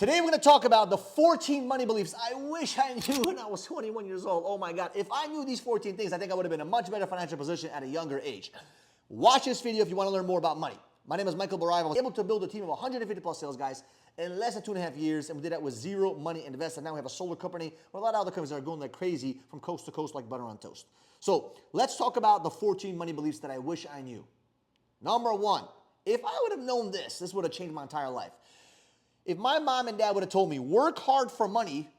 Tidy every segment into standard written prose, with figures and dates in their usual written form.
Today we're going to talk about the 14 money beliefs I wish I knew when I was 21 years old. Oh my God. If I knew these 14 things, I think I would have been in a much better financial position at a younger age. Watch this video if you want to learn more about money. My name is Michael Baraiva. I was able to build a team of 150 plus sales guys in less than 2.5 years, and we did that with zero money invested. Now we have a solar company where a lot of other companies are going like crazy from coast to coast like butter on toast. So let's talk about the 14 money beliefs that I wish I knew. Number one, if I would have known this would have changed my entire life. If my mom and dad would have told me, work hard for money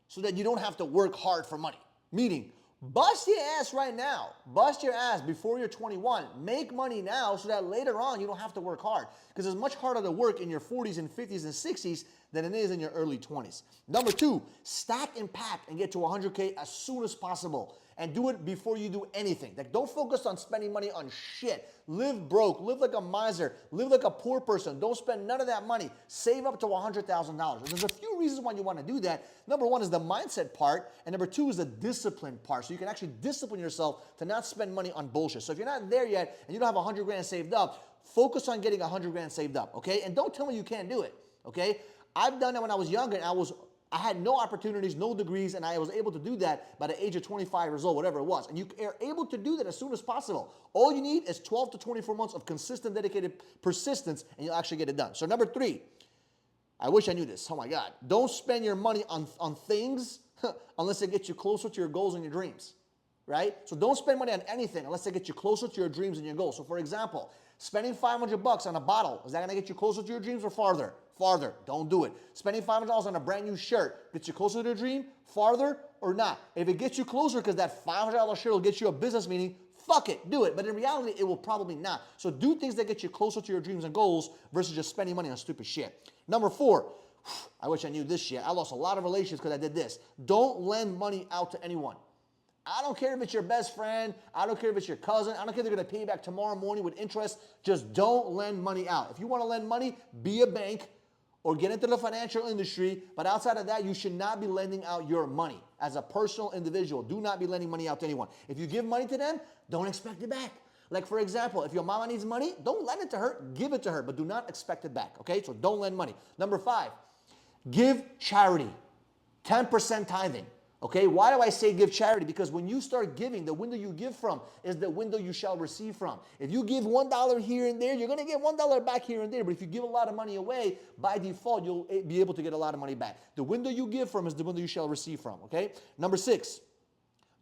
so that you don't have to work hard for money. Meaning, bust your ass right now. Bust your ass before you're 21. Make money now so that later on you don't have to work hard. Because it's much harder to work in your 40s and 50s and 60s than it is in your early 20s. Number two, stack and pack and get to 100K as soon as possible. And do it before you do anything. Like, don't focus on spending money on shit. Live broke. Live like a miser. Live like a poor person. Don't spend none of that money. Save up to $100,000. There's a few reasons why you want to do that. Number one is the mindset part. And number two is the discipline part. So you can actually discipline yourself to not spend money on bullshit. So if you're not there yet and you don't have 100 grand saved up, focus on getting 100 grand saved up, okay? And don't tell me you can't do it, okay? I've done that when I was younger, and I had no opportunities, no degrees, and I was able to do that by the age of 25 years old, whatever it was. And you are able to do that as soon as possible. All you need is 12 to 24 months of consistent, dedicated persistence, and you'll actually get it done. So number three, I wish I knew this. Oh my God. Don't spend your money on things unless it gets you closer to your goals and your dreams, right? So don't spend money on anything unless it gets you closer to your dreams and your goals. So for example, spending $500 on a bottle, is that going to get you closer to your dreams or farther? Farther. Don't do it. Spending $500 on a brand new shirt gets you closer to your dream, farther or not. If it gets you closer because that $500 shirt will get you a business meeting, fuck it, do it. But in reality, it will probably not. So do things that get you closer to your dreams and goals versus just spending money on stupid shit. Number four, I wish I knew this shit. I lost a lot of relationships because I did this. Don't lend money out to anyone. I don't care if it's your best friend. I don't care if it's your cousin. I don't care if they're going to pay you back tomorrow morning with interest. Just don't lend money out. If you want to lend money, be a bank or get into the financial industry. But outside of that, you should not be lending out your money. As a personal individual, do not be lending money out to anyone. If you give money to them, don't expect it back. Like, for example, if your mama needs money, don't lend it to her. Give it to her, but do not expect it back, okay? So don't lend money. Number five, give charity. 10% tithing. Okay, why do I say give charity? Because when you start giving, the window you give from is the window you shall receive from. If you give $1 here and there, you're going to get $1 back here and there. But if you give a lot of money away, by default, you'll be able to get a lot of money back. The window you give from is the window you shall receive from. Okay, number six,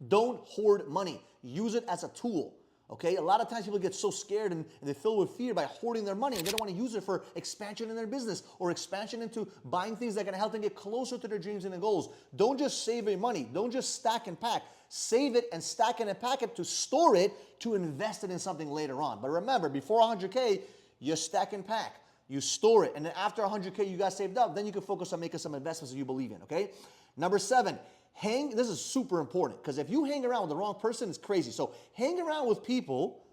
don't hoard money. Use it as a tool. Okay, a lot of times people get so scared and they fill with fear by hoarding their money, and they don't want to use it for expansion in their business or expansion into buying things that are going to help them get closer to their dreams and their goals. Don't just save your money. Don't just stack and pack. Save it and stack it and pack it to store it to invest it in something later on. But remember, before 100K, you stack and pack. You store it. And then after 100K you got saved up, then you can focus on making some investments that you believe in, okay? Number seven, this is super important, because if you hang around with the wrong person, it's crazy. So hang around with people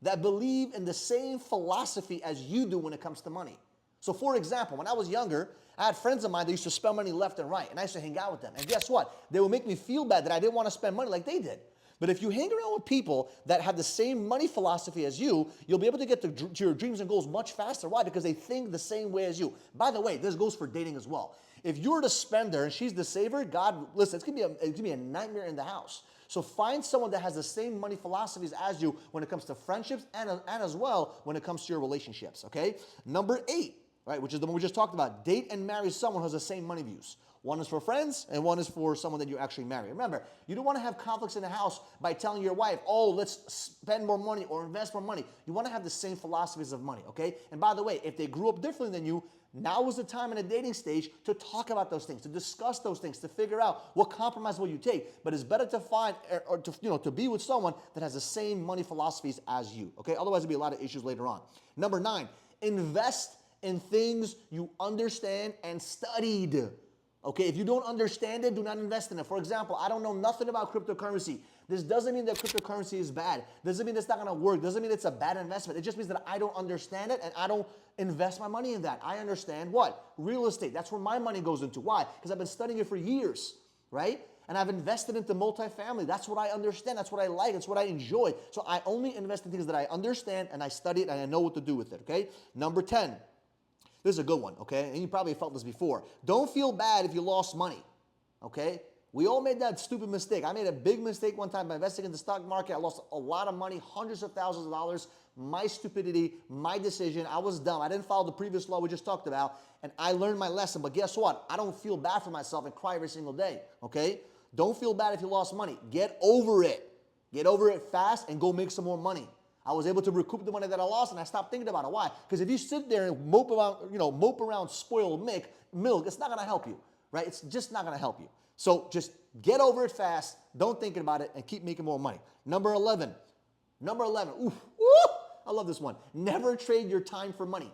that believe in the same philosophy as you do when it comes to money. So for example, when I was younger, I had friends of mine that used to spend money left and right, and I used to hang out with them. And guess what? They would make me feel bad that I didn't want to spend money like they did. But if you hang around with people that have the same money philosophy as you, you'll be able to get to your dreams and goals much faster. Why? Because they think the same way as you. By the way, this goes for dating as well. If you're the spender and she's the saver, God, listen, it's gonna be a nightmare in the house. So find someone that has the same money philosophies as you when it comes to friendships and as well when it comes to your relationships, okay? Number eight, right, which is the one we just talked about, date and marry someone who has the same money views. One is for friends and one is for someone that you actually marry. Remember, you don't want to have conflicts in the house by telling your wife, oh, let's spend more money or invest more money. You want to have the same philosophies of money, okay? And by the way, if they grew up differently than you, now is the time in the dating stage to talk about those things, to discuss those things, to figure out what compromise will you take. But it's better to find or to be with someone that has the same money philosophies as you, okay? Otherwise, there'll be a lot of issues later on. Number nine, invest in things you understand and studied. Okay, if you don't understand it, do not invest in it. For example, I don't know nothing about cryptocurrency. This doesn't mean that cryptocurrency is bad. Doesn't mean it's not gonna work. Doesn't mean it's a bad investment. It just means that I don't understand it and I don't invest my money in that. I understand what? Real estate. That's where my money goes into. Why? Because I've been studying it for years, right? And I've invested into multifamily. That's what I understand. That's what I like. That's what I enjoy. So I only invest in things that I understand and I study it and I know what to do with it, okay? Number 10. This is a good one, okay? And you probably felt this before. Don't feel bad if you lost money, okay? We all made that stupid mistake. I made a big mistake one time by investing in the stock market. I lost a lot of money, hundreds of thousands of dollars. My stupidity, my decision. I was dumb. I didn't follow the previous law we just talked about, and I learned my lesson. But guess what? I don't feel bad for myself and cry every single day, okay? Don't feel bad if you lost money. Get over it. Get over it fast and go make some more money. I was able to recoup the money that I lost, and I stopped thinking about it. Why? Because if you sit there and mope around spoiled milk, it's not going to help you, right? It's just not going to help you. So just get over it fast, don't think about it, and keep making more money. Number 11. I love this one. Never trade your time for money.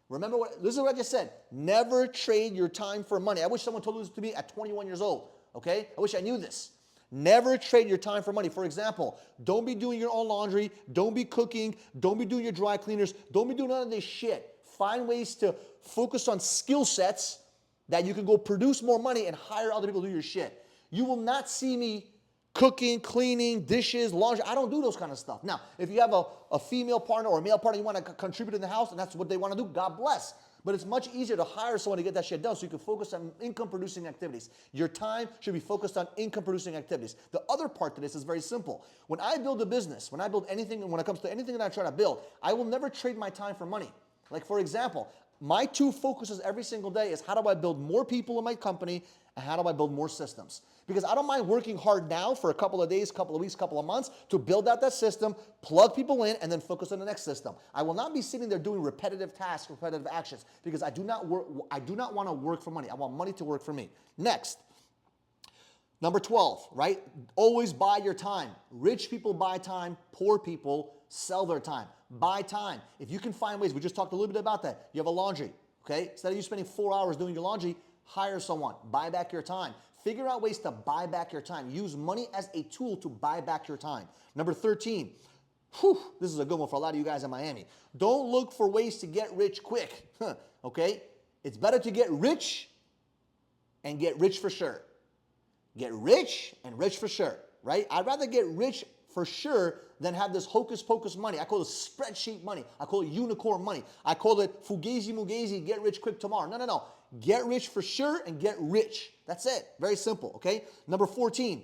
Remember this is what I just said. Never trade your time for money. I wish someone told this to me at 21 years old, okay? I wish I knew this. Never trade your time for money. For example, don't be doing your own laundry, don't be cooking, don't be doing your dry cleaners, don't be doing none of this shit. Find ways to focus on skill sets that you can go produce more money and hire other people to do your shit. You will not see me cooking, cleaning, dishes, laundry. I don't do those kind of stuff. Now, if you have a female partner or a male partner you want to contribute in the house and that's what they want to do, God bless. But it's much easier to hire someone to get that shit done so you can focus on income-producing activities. Your time should be focused on income-producing activities. The other part to this is very simple. When I build a business, when I build anything, and when it comes to anything that I try to build, I will never trade my time for money. Like, for example, my two focuses every single day is how do I build more people in my company and how do I build more systems? Because I don't mind working hard now for a couple of days, couple of weeks, couple of months to build out that system, plug people in, and then focus on the next system. I will not be sitting there doing repetitive tasks, repetitive actions, because I do not want to work for money. I want money to work for me. Next, number 12, right? Always buy your time. Rich people buy time, poor people sell their time. Buy time. If you can find ways, we just talked a little bit about that. You have a laundry, okay? Instead of you spending 4 hours doing your laundry, hire someone. Buy back your time. Figure out ways to buy back your time. Use money as a tool to buy back your time. Number 13. This is a good one for a lot of you guys in Miami. Don't look for ways to get rich quick, okay? It's better to get rich and get rich for sure. Get rich and rich for sure, right? I'd rather get rich for sure than have this hocus pocus money. I call it spreadsheet money. I call it unicorn money. I call it fugazi mugazi, get rich quick tomorrow. No. Get rich for sure and get rich. That's it. Very simple, okay? Number 14.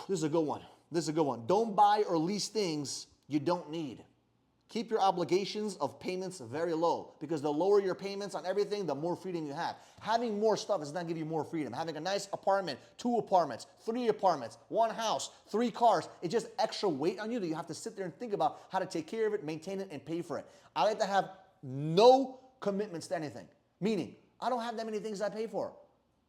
This is a good one. Don't buy or lease things you don't need. Keep your obligations of payments very low because the lower your payments on everything, the more freedom you have. Having more stuff does not give you more freedom. Having a nice apartment, 2 apartments, 3 apartments, 1 house, 3 cars, it's just extra weight on you that you have to sit there and think about how to take care of it, maintain it, and pay for it. I like to have no commitments to anything, meaning I don't have that many things I pay for.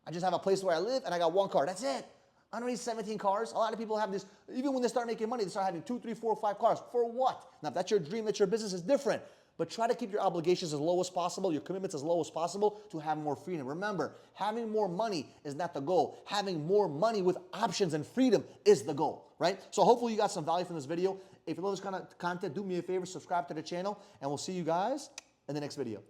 I just have a place where I live and I got 1 car. That's it. I don't need 17 cars. A lot of people have this, even when they start making money, they start having 2, 3, 4, 5 cars. For what? Now, if that's your dream, that's your business, is different. But try to keep your obligations as low as possible, your commitments as low as possible to have more freedom. Remember, having more money is not the goal. Having more money with options and freedom is the goal, right? So hopefully you got some value from this video. If you love this kind of content, do me a favor, subscribe to the channel, and we'll see you guys in the next video.